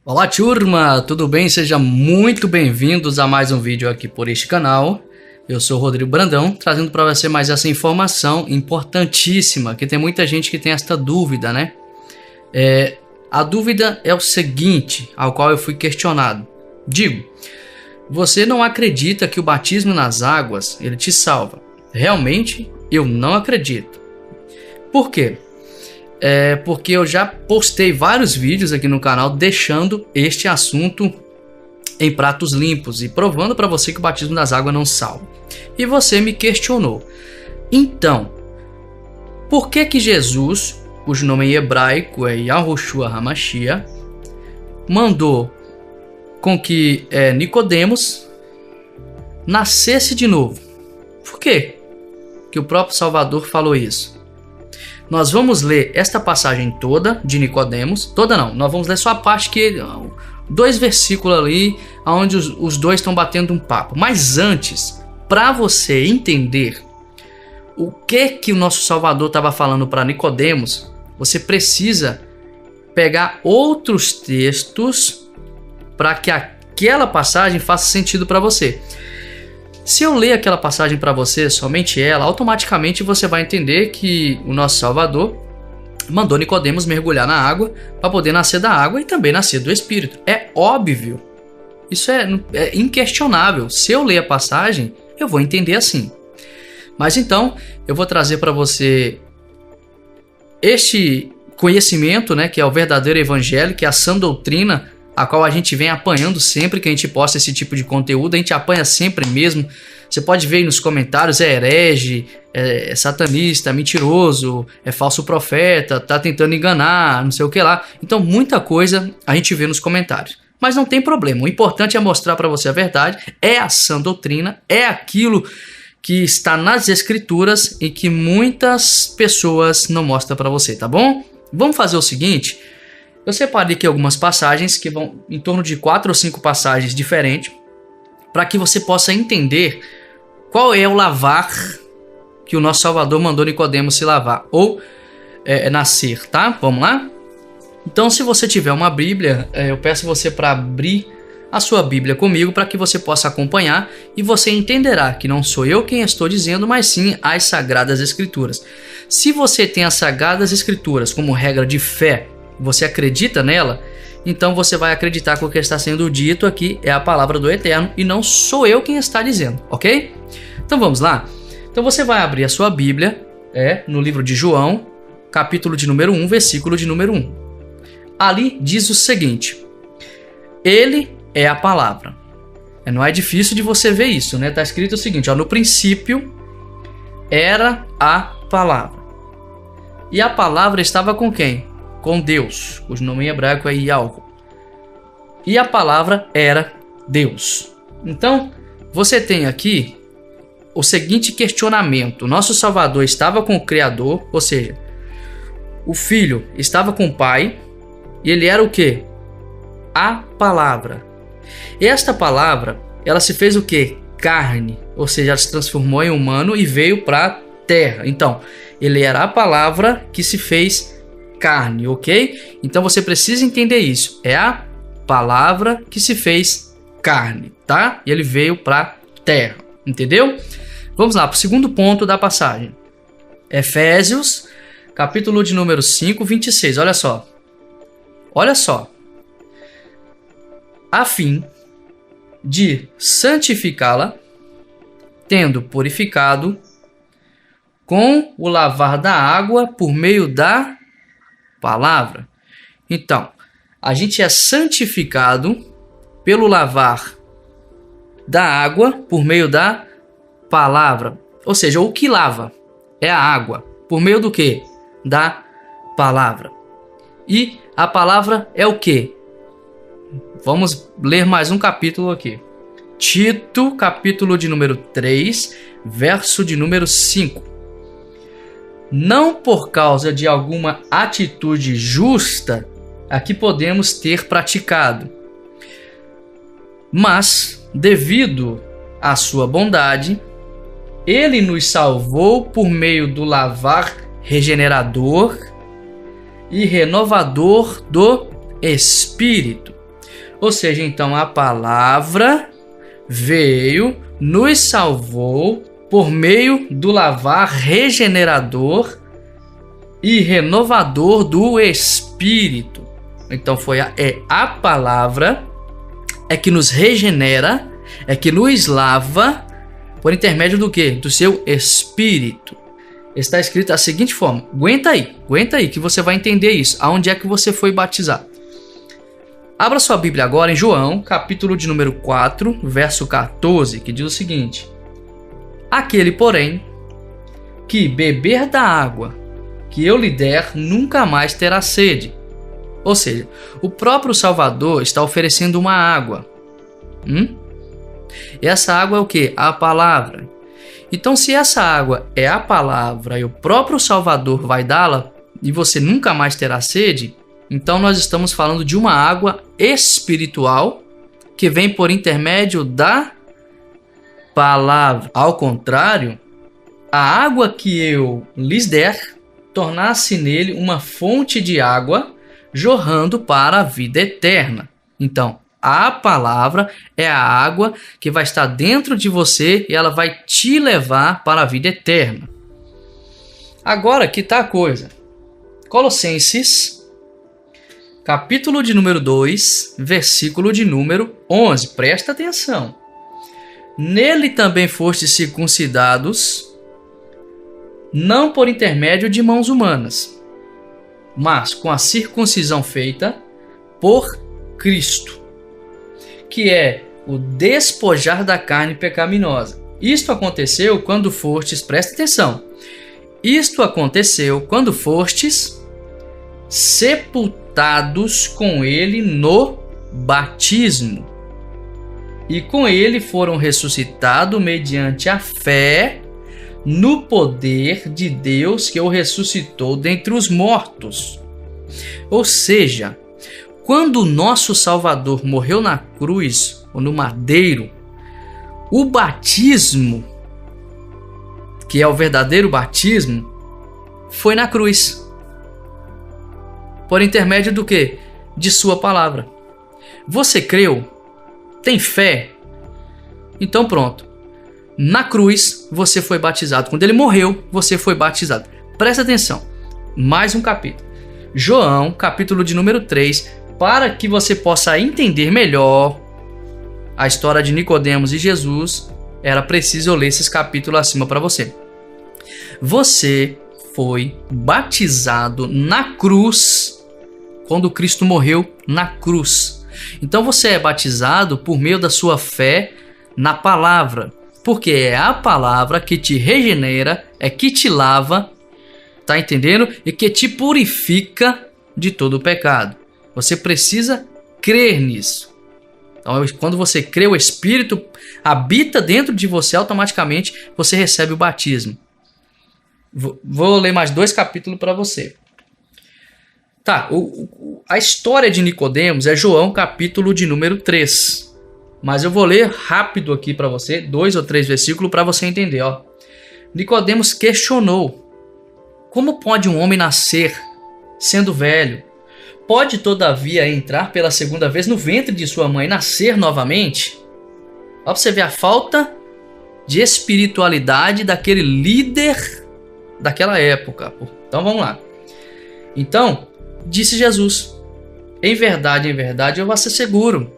Olá, turma, tudo bem? Sejam muito bem-vindos a mais um vídeo aqui por este canal. Eu sou o Rodrigo Brandão, trazendo para você mais essa informação importantíssima, que tem muita gente que tem esta dúvida, né? A dúvida é o seguinte, ao qual eu fui questionado. Digo, você não acredita que o batismo nas águas, ele te salva? Realmente, eu não acredito. Por quê? Porque eu já postei vários vídeos aqui no canal deixando este assunto em pratos limpos e provando para você que o batismo das águas não salva. E você me questionou. Então, por que Jesus, cujo nome em hebraico é Yahushua HaMashiach, mandou com que Nicodemos nascesse de novo? Por quê que o próprio Salvador falou isso? Nós vamos ler esta passagem toda de Nicodemos, toda não, nós vamos ler só a parte que, 2 versículos ali, onde os dois estão batendo um papo. Mas antes, para você entender o que o nosso Salvador estava falando para Nicodemos, você precisa pegar outros textos para que aquela passagem faça sentido para você. Se eu ler aquela passagem para você, somente ela, automaticamente você vai entender que o nosso Salvador mandou Nicodemos mergulhar na água para poder nascer da água e também nascer do Espírito. É óbvio. Isso é inquestionável. Se eu ler a passagem, eu vou entender assim. Mas então, eu vou trazer para você este conhecimento, né, que é o verdadeiro evangelho, que é a sã doutrina, a qual a gente vem apanhando sempre que a gente posta esse tipo de conteúdo. A gente apanha sempre mesmo. Você pode ver aí nos comentários, é herege, é satanista, é mentiroso, é falso profeta, tá tentando enganar, não sei o que lá. Então muita coisa a gente vê nos comentários. Mas não tem problema, o importante é mostrar para você a verdade, é a sã doutrina, é aquilo que está nas escrituras e que muitas pessoas não mostram para você, tá bom? Vamos fazer o seguinte. Eu separei aqui algumas passagens que vão em torno de 4 ou 5 passagens diferentes para que você possa entender qual é o lavar que o nosso Salvador mandou Nicodemos se lavar ou nascer, tá? Vamos lá? Então, se você tiver uma Bíblia, eu peço você para abrir a sua Bíblia comigo para que você possa acompanhar e você entenderá que não sou eu quem estou dizendo, mas sim as Sagradas Escrituras. Se você tem as Sagradas Escrituras como regra de fé, você acredita nela, então você vai acreditar que o que está sendo dito aqui é a palavra do Eterno e não sou eu quem está dizendo, ok? Então vamos lá? Então você vai abrir a sua Bíblia, no livro de João, capítulo de número 1, versículo de número 1. Ali diz o seguinte: Ele é a palavra. Não é difícil de você ver isso, né? Está escrito o seguinte, no princípio era a palavra. E a palavra estava com quem? Com Deus, cujo nome em hebraico é Yahu. E a palavra era Deus. Então, você tem aqui o seguinte questionamento. Nosso Salvador estava com o Criador, ou seja, o Filho estava com o Pai, e ele era o quê? A palavra. E esta palavra, ela se fez o quê? Carne, ou seja, ela se transformou em humano e veio para a terra. Então, ele era a palavra que se fez carne, ok? Então você precisa entender isso. É a palavra que se fez carne, tá? E ele veio para terra, entendeu? Vamos lá para o segundo ponto da passagem. Efésios, capítulo de número 5, 26. Olha só. Olha só. A fim de santificá-la, tendo purificado com o lavar da água por meio da palavra. Então, a gente é santificado pelo lavar da água por meio da palavra. Ou seja, o que lava é a água. Por meio do quê? Da palavra. E a palavra é o quê? Vamos ler mais um capítulo aqui. Tito, capítulo de número 3, verso de número 5. Não por causa de alguma atitude justa a que podemos ter praticado, mas devido à sua bondade, ele nos salvou por meio do lavar regenerador e renovador do Espírito. Ou seja, então a palavra veio, nos salvou por meio do lavar regenerador e renovador do Espírito. Então a palavra é que nos regenera, é que nos lava por intermédio do quê? Do seu Espírito. Está escrito da seguinte forma, aguenta aí que você vai entender isso. Aonde é que você foi batizado? Abra sua Bíblia agora em João, capítulo de número 4, verso 14, que diz o seguinte: aquele, porém, que beber da água que eu lhe der, nunca mais terá sede. Ou seja, o próprio Salvador está oferecendo uma água. E essa água é o quê? A palavra. Então, se essa água é a palavra e o próprio Salvador vai dá-la e você nunca mais terá sede, então nós estamos falando de uma água espiritual que vem por intermédio da palavra. Ao contrário, a água que eu lhes der, tornar-se nele uma fonte de água jorrando para a vida eterna. Então, a palavra é a água que vai estar dentro de você e ela vai te levar para a vida eterna. Agora que está a coisa. Colossenses, capítulo de número 2, versículo de número 11. Presta atenção. Nele também fostes circuncidados, não por intermédio de mãos humanas, mas com a circuncisão feita por Cristo, que é o despojar da carne pecaminosa. Isto aconteceu quando fostes, presta atenção, isto aconteceu quando fostes sepultados com ele no batismo, e com ele foram ressuscitados mediante a fé no poder de Deus que o ressuscitou dentre os mortos. Ou seja, quando o nosso Salvador morreu na cruz ou no madeiro, o batismo, que é o verdadeiro batismo, foi na cruz. Por intermédio do quê? De sua palavra. Você creu? Tem fé? Então pronto. Na cruz, você foi batizado. Quando ele morreu, você foi batizado. Presta atenção. Mais um capítulo. João, capítulo de número 3. Para que você possa entender melhor a história de Nicodemos e Jesus, era preciso eu ler esses capítulos acima para você. Você foi batizado na cruz quando Cristo morreu na cruz. Então você é batizado por meio da sua fé na palavra. Porque é a palavra que te regenera, é que te lava, tá entendendo? E que te purifica de todo o pecado. Você precisa crer nisso. Então, quando você crê, o Espírito habita dentro de você, automaticamente você recebe o batismo. Vou ler mais 2 capítulos para você. Tá, a história de Nicodemos é João, capítulo de número 3. Mas eu vou ler rápido aqui para você, 2 ou 3 versículos para você entender. Ó. Nicodemos questionou: como pode um homem nascer sendo velho? Pode todavia entrar pela segunda vez no ventre de sua mãe e nascer novamente? Ó, pra você ver a falta de espiritualidade daquele líder daquela época. Então vamos lá. Então, disse Jesus: em verdade, eu vos asseguro,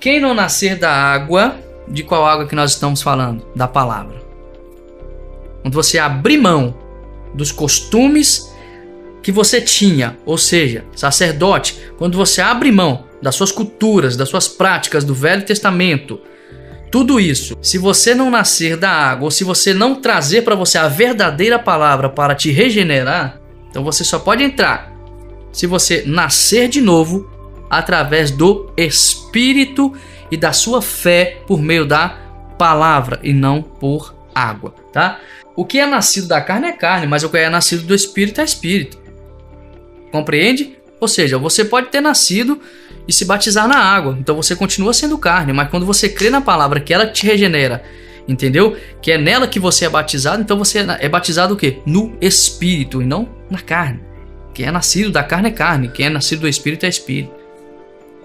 quem não nascer da água, de qual água que nós estamos falando? Da palavra. Quando você abrir mão dos costumes que você tinha, ou seja, sacerdote, quando você abre mão das suas culturas, das suas práticas do Velho Testamento, tudo isso, se você não nascer da água, ou se você não trazer para você a verdadeira palavra para te regenerar, então você só pode entrar se você nascer de novo através do Espírito e da sua fé por meio da palavra e não por água, tá? O que é nascido da carne é carne, mas o que é nascido do Espírito é Espírito. Compreende? Ou seja, você pode ter nascido e se batizar na água, então você continua sendo carne, mas quando você crê na palavra que ela te regenera, entendeu? Que é nela que você é batizado, então você é batizado o quê? No Espírito e não na carne. Quem é nascido da carne é carne, quem é nascido do Espírito é Espírito.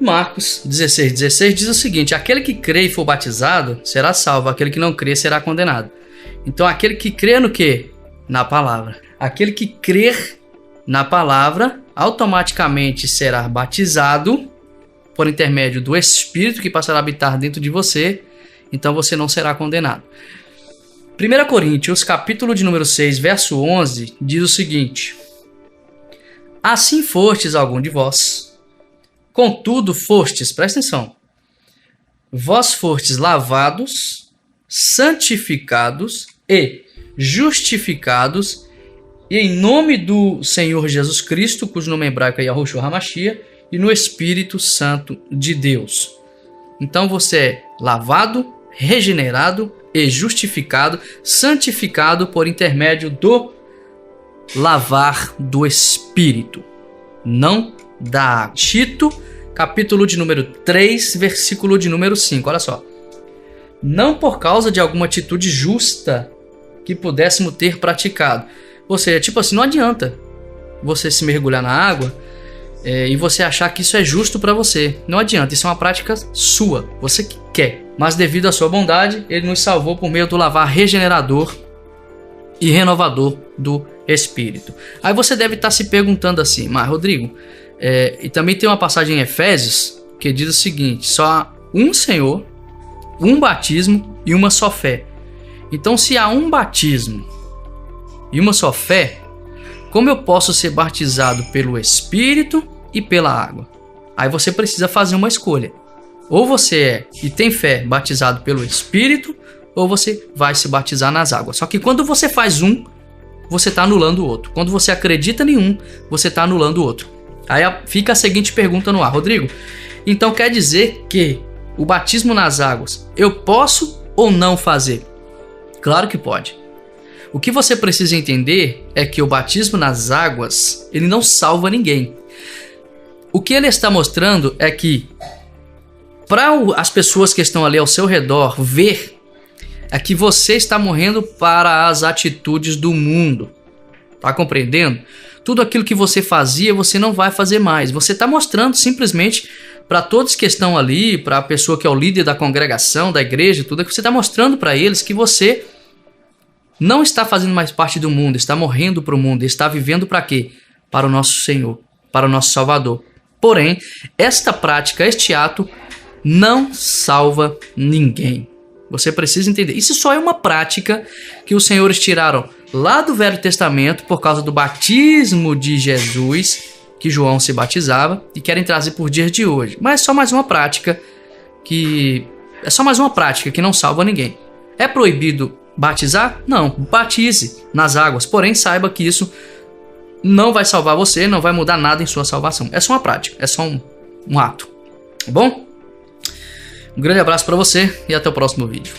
Marcos 16:16 diz o seguinte: aquele que crê e for batizado será salvo, aquele que não crê será condenado. Então aquele que crê no quê? Na palavra. Aquele que crer na palavra automaticamente será batizado por intermédio do Espírito que passará a habitar dentro de você, então você não será condenado. 1 Coríntios, capítulo de número 6, verso 11, diz o seguinte: assim fostes algum de vós, contudo fostes, presta atenção, vós fostes lavados, santificados e justificados, e em nome do Senhor Jesus Cristo, cujo nome hebraico é Yahushua HaMashiach, e no Espírito Santo de Deus. Então você é lavado, regenerado e justificado, santificado por intermédio do lavar do Espírito, não da água. Tito, capítulo de número 3, versículo de número 5, olha só. Não por causa de alguma atitude justa que pudéssemos ter praticado. Ou seja, tipo assim, não adianta você se mergulhar na água e você achar que isso é justo para você. Não adianta, isso é uma prática sua, você que quer. Mas devido à sua bondade, ele nos salvou por meio do lavar regenerador e renovador do Espírito. Aí você deve estar se perguntando assim: mas Rodrigo, e também tem uma passagem em Efésios que diz o seguinte: só há um Senhor, um batismo e uma só fé. Então, se há um batismo e uma só fé, como eu posso ser batizado pelo Espírito e pela água? Aí você precisa fazer uma escolha. Ou você é e tem fé batizado pelo Espírito, ou você vai se batizar nas águas. Só que quando você faz um, você está anulando o outro. Quando você acredita em um, você está anulando o outro. Aí fica a seguinte pergunta no ar: Rodrigo, então quer dizer que o batismo nas águas eu posso ou não fazer? Claro que pode. O que você precisa entender é que o batismo nas águas, ele não salva ninguém. O que ele está mostrando é que para as pessoas que estão ali ao seu redor ver, é que você está morrendo para as atitudes do mundo. Tá compreendendo? Tudo aquilo que você fazia, você não vai fazer mais. Você está mostrando simplesmente para todos que estão ali, para a pessoa que é o líder da congregação, da igreja, tudo, que você está mostrando para eles que você não está fazendo mais parte do mundo, está morrendo para o mundo, está vivendo para quê? Para o nosso Senhor, para o nosso Salvador. Porém, esta prática, este ato, não salva ninguém. Você precisa entender. Isso só é uma prática que os senhores tiraram lá do Velho Testamento por causa do batismo de Jesus, que João se batizava, e querem trazer por dias de hoje. Mas é só mais uma prática que não salva ninguém. É proibido batizar? Não, batize nas águas. Porém, saiba que isso não vai salvar você, não vai mudar nada em sua salvação. É só uma prática, é só um ato. Tá bom? Um grande abraço para você e até o próximo vídeo.